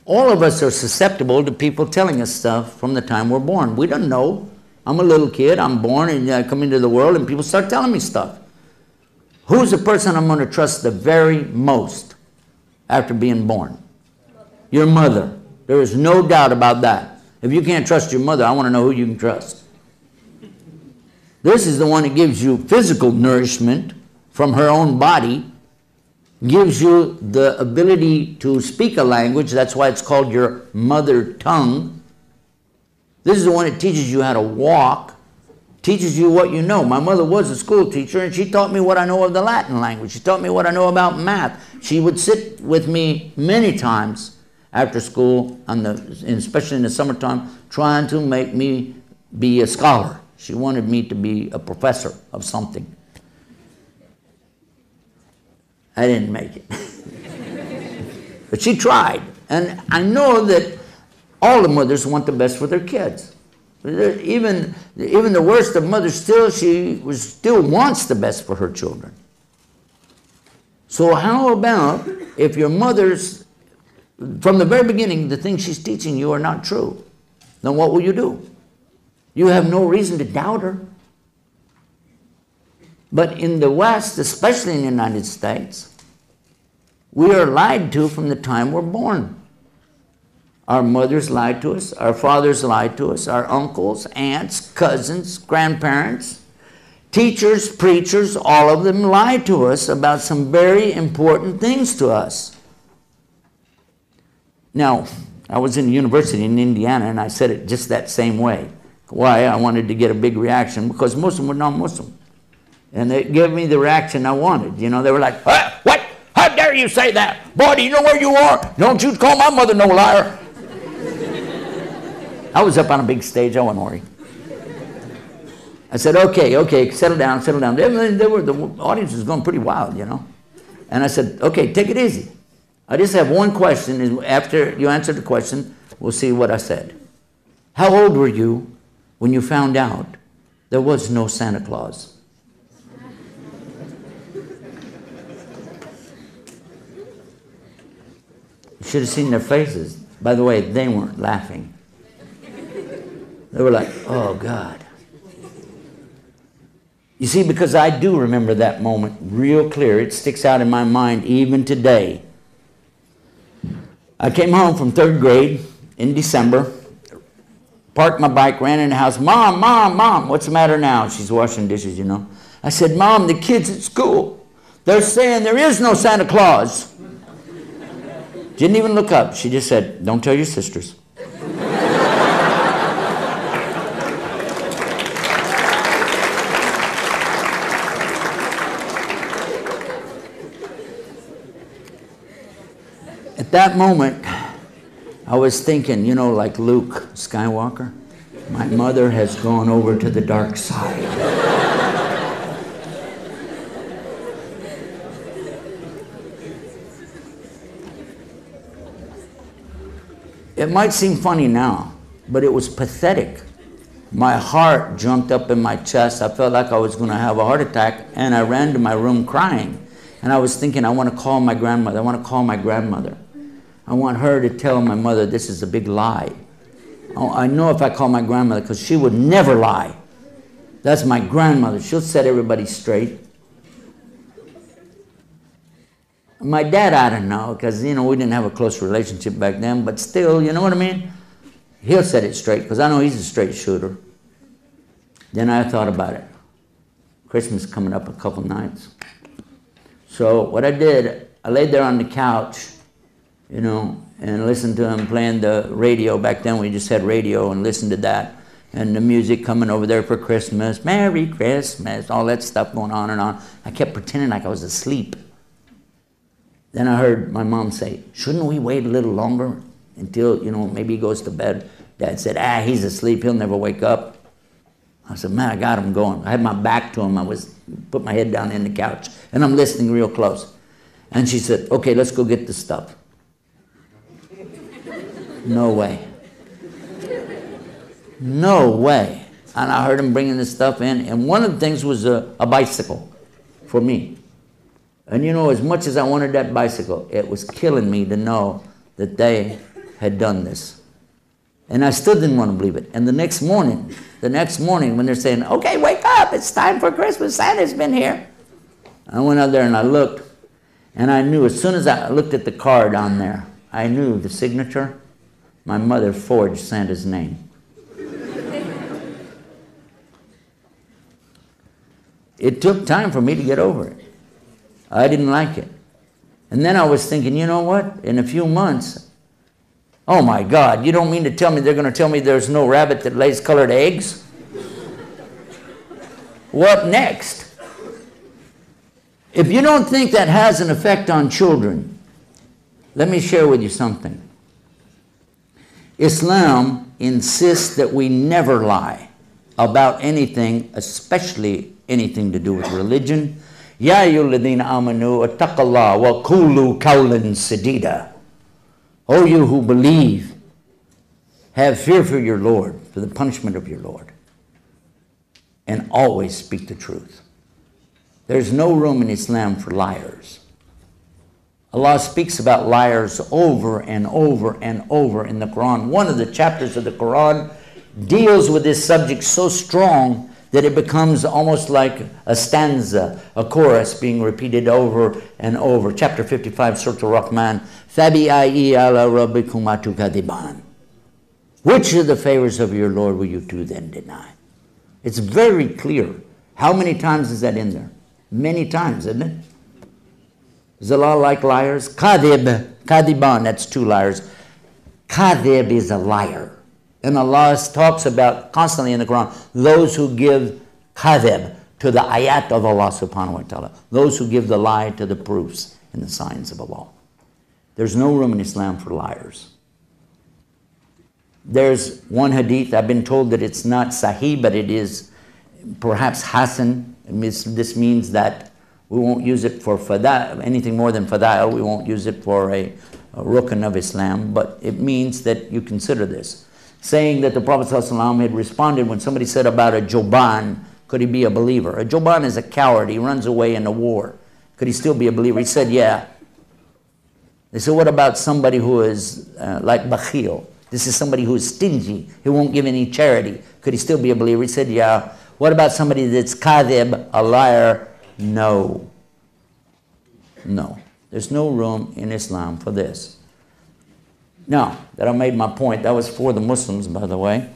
All of us are susceptible to people telling us stuff from the time we're born. We don't know. I'm a little kid. I'm born and I come into the world and people start telling me stuff. Who's the person I'm going to trust the very most after being born? Your mother. There is no doubt about that. If you can't trust your mother, I want to know who you can trust. This is the one that gives you physical nourishment from her own body, gives you the ability to speak a language. That's why it's called your mother tongue. This is the one that teaches you how to walk, teaches you what you know. My mother was a school teacher, and she taught me what I know of the Latin language. She taught me what I know about math. She would sit with me many times after school, especially in the summertime, trying to make me be a scholar. She wanted me to be a professor of something. I didn't make it. But she tried. And I know that all the mothers want the best for their kids. Even the worst of mothers, still wants the best for her children. So how about if your mother's, from the very beginning, the things she's teaching you are not true, then what will you do? You have no reason to doubt her. But in the West, especially in the United States, we are lied to from the time we're born. Our mothers lied to us, our fathers lied to us, our uncles, aunts, cousins, grandparents, teachers, preachers, all of them lied to us about some very important things to us. Now, I was in a university in Indiana and I said it just that same way. Why? I wanted to get a big reaction because most of them were non-Muslim. And they gave me the reaction I wanted. You know, they were like, what? How dare you say that? Boy, do you know where you are? Don't you call my mother no liar. I was up on a big stage. I wasn't worried. I said, okay, settle down. The audience was going pretty wild, you know. And I said, okay, take it easy. I just have one question. And after you answer the question, we'll see what I said. How old were you when you found out there was no Santa Claus? You should have seen their faces. By the way, they weren't laughing. They were like, oh, God. You see, because I do remember that moment real clear. It sticks out in my mind even today. I came home from 3rd grade in December, parked my bike, ran in the house. Mom, what's the matter now? She's washing dishes, you know. I said, Mom, the kids at school, they're saying there is no Santa Claus. Didn't even look up. She just said, don't tell your sisters. At that moment, I was thinking, you know, like Luke Skywalker, my mother has gone over to the dark side. It might seem funny now, but it was pathetic. My heart jumped up in my chest. I felt like I was going to have a heart attack, and I ran to my room crying. And I was thinking, I want to call my grandmother. I want to call my grandmother. I want her to tell my mother this is a big lie. I know if I call my grandmother, because she would never lie. That's my grandmother. She'll set everybody straight. My dad, I don't know, because, you know, we didn't have a close relationship back then, but still, you know what I mean? He'll set it straight, because I know he's a straight shooter. Then I thought about it. Christmas coming up a couple nights. So what I did, I laid there on the couch, you know, and listened to him playing the radio. Back then we just had radio and listened to that. And the music coming over there for Christmas, Merry Christmas, all that stuff going on and on. I kept pretending like I was asleep. Then I heard my mom say, shouldn't we wait a little longer until, you know, maybe he goes to bed? Dad said, he's asleep, he'll never wake up. I said, man, I got him going. I had my back to him. Put my head down in the couch, and I'm listening real close. And she said, okay, let's go get the stuff. No way. No way. And I heard him bringing this stuff in, and one of the things was a bicycle for me. And you know, as much as I wanted that bicycle, it was killing me to know that they had done this. And I still didn't want to believe it. And the next morning, when they're saying, okay, wake up, it's time for Christmas, Santa's been here. I went out there and I looked, and I knew, as soon as I looked at the card on there, I knew the signature. My mother forged Santa's name. It took time for me to get over it. I didn't like it. And then I was thinking, you know what? In a few months, oh my God, you don't mean to tell me they're going to tell me there's no rabbit that lays colored eggs? What next? If you don't think that has an effect on children, let me share with you something. Islam insists that we never lie about anything, especially anything to do with religion. Ya ayyuhalladhina amanu attaqullah wa qulu qawlan sadida. O you who believe, have fear for your Lord, for the punishment of your Lord, and always speak the truth. There's no room in Islam for liars. Allah speaks about liars over and over and over in the Quran. One of the chapters of the Quran deals with this subject so strong that it becomes almost like a stanza, a chorus being repeated over and over. Chapter 55, Surah Al-Rahman. فَبِأَيِّ عَلَى رَبِّكُمَا تُكَذِّبَانِ. Which of the favors of your Lord will you two then deny? It's very clear. How many times is that in there? Many times, isn't it? Is Allah like liars? Kadhib, kadiban, that's two liars. Kadhib is a liar. And Allah talks about constantly in the Quran, those who give kadhib to the ayat of Allah subhanahu wa ta'ala. Those who give the lie to the proofs and the signs of Allah. There's no room in Islam for liars. There's one hadith, I've been told that it's not sahih, but it is perhaps hasan. This means that we won't use it for anything more than fada'il. We won't use it for a rukn of Islam, but it means that you consider this. Saying that the Prophet ﷺ had responded when somebody said about a joban, could he be a believer? A joban is a coward. He runs away in a war. Could he still be a believer? He said, yeah. They said, what about somebody who is like bakhil? This is somebody who is stingy. He won't give any charity. Could he still be a believer? He said, yeah. What about somebody that's kadhib, a liar? No. No. There's no room in Islam for this. Now, that I made my point, that was for the Muslims, by the way.